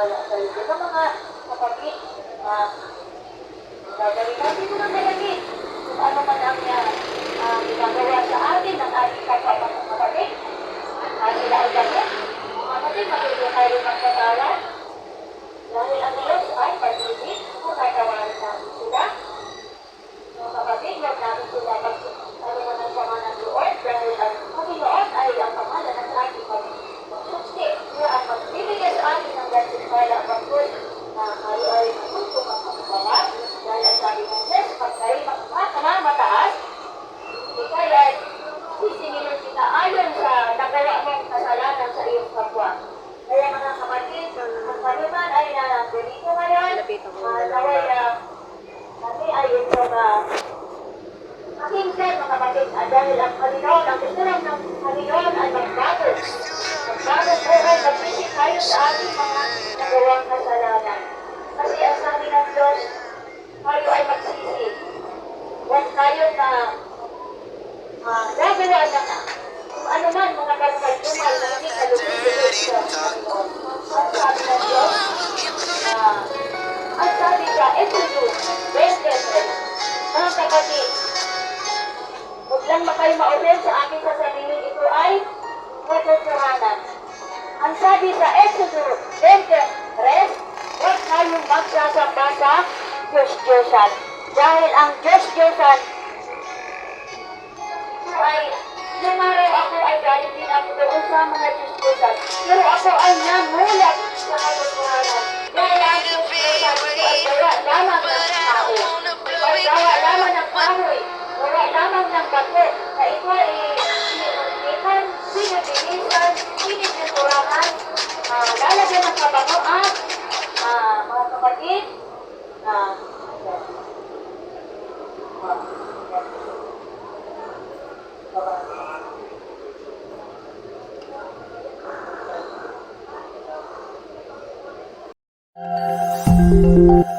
magtiwala sa iyo. Sa mga kapatid, gagawin natin ko ng malagit. Kung ano man ang ginagawa sa atin ng ating kapatid, sila ay gamit. Mga kapatid, matuloy tayo magpatala. Dahil ang Diyos ay pag-ibig, kung tatawarin natin sila. Mga kapatid, huwag natin sila pag-aliman ng sama ng Lord, dahil ang Panginoon ay ang pangalan ng ating pag-susti. Kaya ang magbibigay sa atin ng gantimpala pagkul na kayo ay matuto magpapasala, dahil ang sabi ng Diyos, pag kayo mataas, ikay ay sisingilin kita ayon sa nagawa mong kasalanan sa iyong kapwa. Kaya mga kapatid, ang kanuman ay nandito ngayon, naway kami ay ito makinggan mga kapatid, dahil ang Panginoon, ang gusto lang ng Panginoon ay magbago. Magbago po ay magbisik tayo sa ating mga nagawang kasalanan. Kasi ang sabi ng Diyos, tayo ay magsisi. Huwag tayo na gagawa ng kung ano man mga kalmal-tumal na hindi kalupit sa Panginoon. Ang sabi ng Diyos, ang sabi sa Exodus 20:3, mga kapatid, huwag lang kayo ma-open sa aking sasabihin, ito ay katotohanan. Ang sabi sa Exodus 20:3, huwag kayong magsasamba sa Diyos-Diyosan. Dahil ang Diyos-Diyosan ay nung araw ako ay galing din ako doon sa mga Diyos-Diyosan. Pero ako ay namulat sa katotohanan. Dahil ang Diyos-Diyosan ay gawa lamang ng tao. Ay gawa lamang ng kahoy. Gawa lamang ng bato. Na ito ay sinibinisan, sinibinturahan, lalagyan ng kabango at mga kapatid, Thank you.